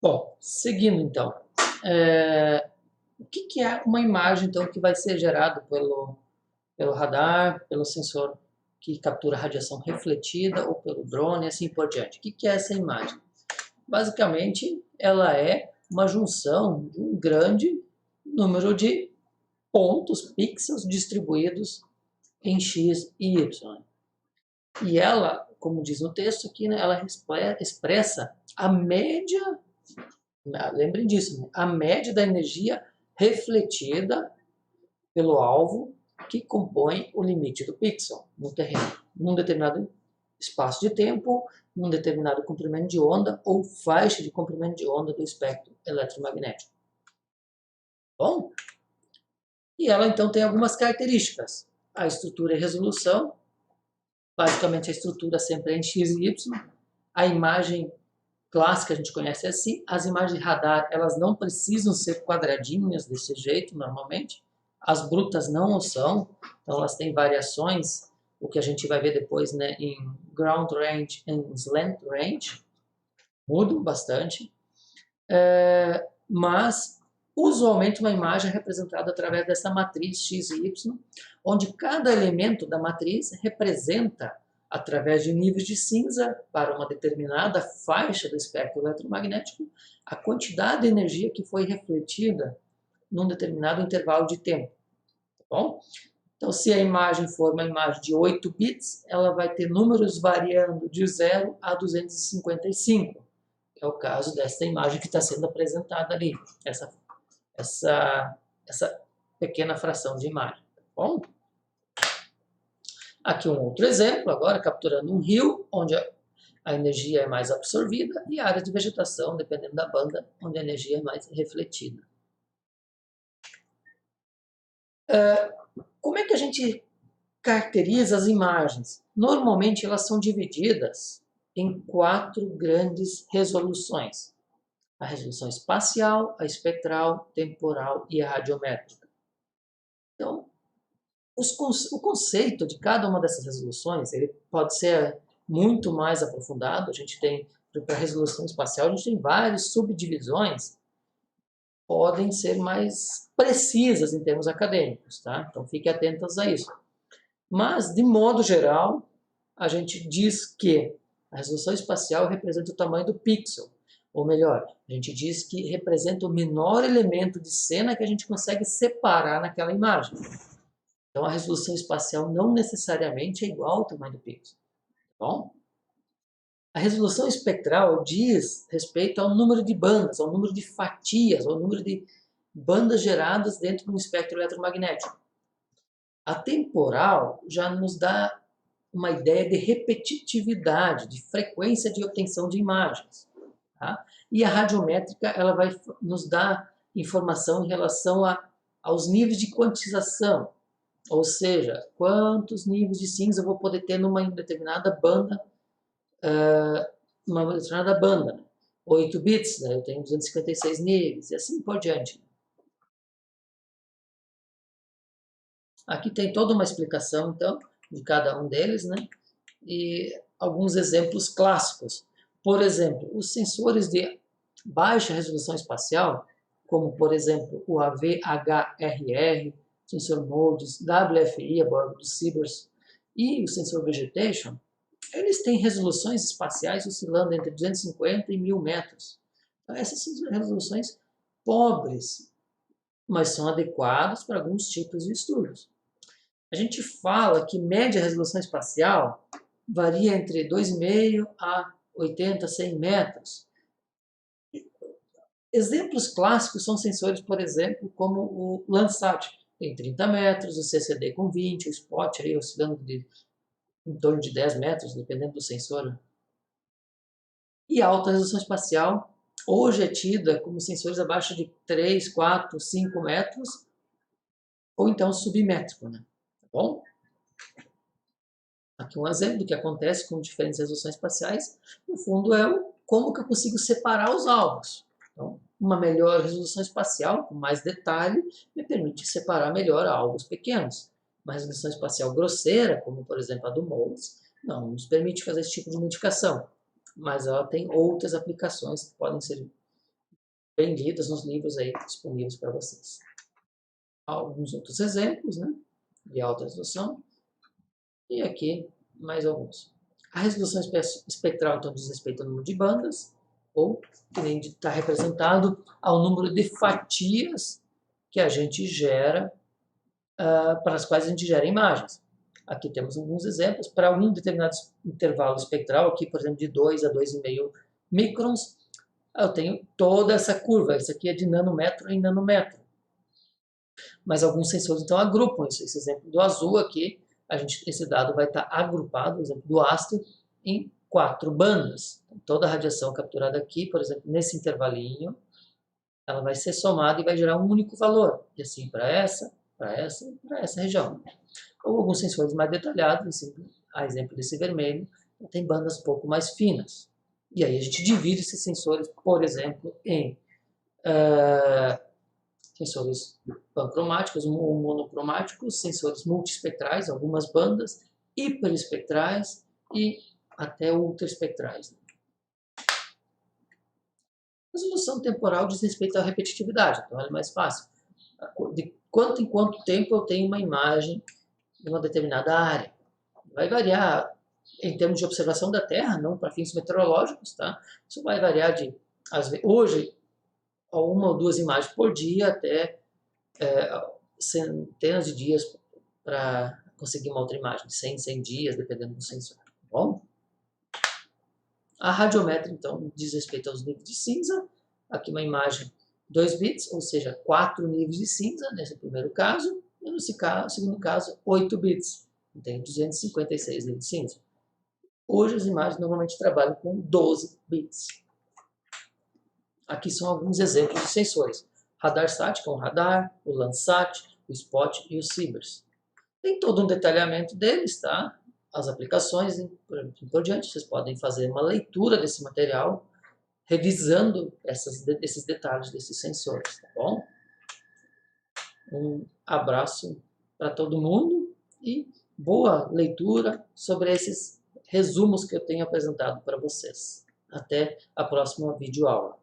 Bom, seguindo então, o que é uma imagem então que vai ser gerada pelo radar, pelo sensor que captura radiação refletida ou pelo drone e assim por diante? O que é essa imagem? Basicamente, ela é uma junção de um grande número de pontos, pixels distribuídos em X e Y. E ela, como diz no texto aqui, né, ela expressa a média, lembrem disso, né, a média da energia refletida pelo alvo que compõe o limite do pixel no terreno, num determinado espaço de tempo, num determinado comprimento de onda ou faixa de comprimento de onda do espectro eletromagnético. Bom, e ela então tem algumas características. A estrutura e resolução, basicamente a estrutura sempre é em X e Y. A imagem clássica a gente conhece assim. As imagens de radar, elas não precisam ser quadradinhas desse jeito normalmente. As brutas não o são, então elas têm variações, o que a gente vai ver depois, né, em ground range e slant range, mudam bastante. Mas usualmente uma imagem é representada através dessa matriz X e Y, onde cada elemento da matriz representa, através de níveis de cinza, para uma determinada faixa do espectro eletromagnético, a quantidade de energia que foi refletida num determinado intervalo de tempo. Tá bom? Então, se a imagem for uma imagem de 8 bits, ela vai ter números variando de 0 a 255. É o caso desta imagem que está sendo apresentada ali, essa pequena fração de imagem. Tá bom? Aqui um outro exemplo, agora capturando um rio, onde a energia é mais absorvida, e áreas de vegetação, dependendo da banda, onde a energia é mais refletida. Como é que a gente caracteriza as imagens? Normalmente elas são divididas em 4 grandes resoluções. A resolução espacial, a espectral, temporal e a radiométrica. Então, o conceito de cada uma dessas resoluções ele pode ser muito mais aprofundado. A gente tem, para a resolução espacial, a gente tem várias subdivisões, podem ser mais precisas em termos acadêmicos, tá? Então fiquem atentos a isso. Mas, de modo geral, a gente diz que a resolução espacial representa o tamanho do pixel, ou melhor, a gente diz que representa o menor elemento de cena que a gente consegue separar naquela imagem. Então, a resolução espacial não necessariamente é igual ao tamanho do pixel. Tá bom? A resolução espectral diz respeito ao número de bandas, ao número de fatias, ao número de bandas geradas dentro de um espectro eletromagnético. A temporal já nos dá uma ideia de repetitividade, de frequência de obtenção de imagens. Tá? E a radiométrica ela vai nos dar informação em relação aos níveis de quantização, ou seja, quantos níveis de cinza eu vou poder ter numa determinada banda, né? 8 bits, né? Eu tenho 256 níveis, e assim por diante. Aqui tem toda uma explicação, então, de cada um deles, né? E alguns exemplos clássicos. Por exemplo, os sensores de baixa resolução espacial, como, por exemplo, o AVHRR, sensor MODES, WFI, a bordo do CIBERS, e o sensor Vegetation, eles têm resoluções espaciais oscilando entre 250 e 1000 metros. Então, essas são resoluções pobres, mas são adequadas para alguns tipos de estudos. A gente fala que média resolução espacial varia entre 2,5 a 80, 100 metros. Exemplos clássicos são sensores, por exemplo, como o Landsat, tem 30 metros, o CCD com 20, o Spot aí oscilando em torno de 10 metros, dependendo do sensor. E a alta resolução espacial hoje é tida como sensores abaixo de 3, 4, 5 metros, ou então submétrico, né? Tá bom? Aqui um exemplo do que acontece com diferentes resoluções espaciais, no fundo é como que eu consigo separar os alvos. Então, uma melhor resolução espacial, com mais detalhe, me permite separar melhor alvos pequenos. Uma resolução espacial grosseira, como por exemplo a do MODES, não nos permite fazer esse tipo de identificação, mas ela tem outras aplicações que podem ser bem lidas nos livros aí disponíveis para vocês. Alguns outros exemplos, né, de alta resolução. E aqui mais alguns. A resolução espectral então diz respeito ao número de bandas, ou que nem está representado ao número de fatias que a gente gera, para as quais a gente gera imagens. Aqui temos alguns exemplos. Para um determinado intervalo espectral, aqui por exemplo de 2 a 2,5 microns, eu tenho toda essa curva. Isso aqui é de nanômetro em nanômetro. Mas alguns sensores então agrupam isso. Esse exemplo do azul aqui, esse dado vai estar agrupado, o exemplo do Aster, em 4 bandas. Então, toda a radiação capturada aqui, por exemplo, nesse intervalinho, ela vai ser somada e vai gerar um único valor. E assim para essa região. Ou alguns sensores mais detalhados, a exemplo desse vermelho, tem bandas um pouco mais finas. E aí a gente divide esses sensores, por exemplo, em sensores pancromáticos ou monocromáticos, sensores multiespectrais, algumas bandas, hiperespectrais e até ultraespectrais. Resolução temporal diz respeito à repetitividade, então é mais fácil. De quanto em quanto tempo eu tenho uma imagem de uma determinada área. Vai variar em termos de observação da Terra, não para fins meteorológicos, tá? Isso vai variar de, hoje, uma ou duas imagens por dia até centenas de dias para conseguir uma outra imagem, de 100 em 100 dias, dependendo do sensor. Tá bom? A radiométrica, então, diz respeito aos níveis de cinza. Aqui uma imagem 2 bits, ou seja, 4 níveis de cinza, nesse primeiro caso, e no segundo caso, 8 bits. Tem 256 níveis de cinza. Hoje as imagens normalmente trabalham com 12 bits. Aqui são alguns exemplos de sensores. RadarSat, que é um radar, o Landsat, o Spot e o Sibers. Tem todo um detalhamento deles, tá? As aplicações, por diante, vocês podem fazer uma leitura desse material, revisando esses detalhes desses sensores, tá bom? Um abraço para todo mundo e boa leitura sobre esses resumos que eu tenho apresentado para vocês. Até a próxima videoaula.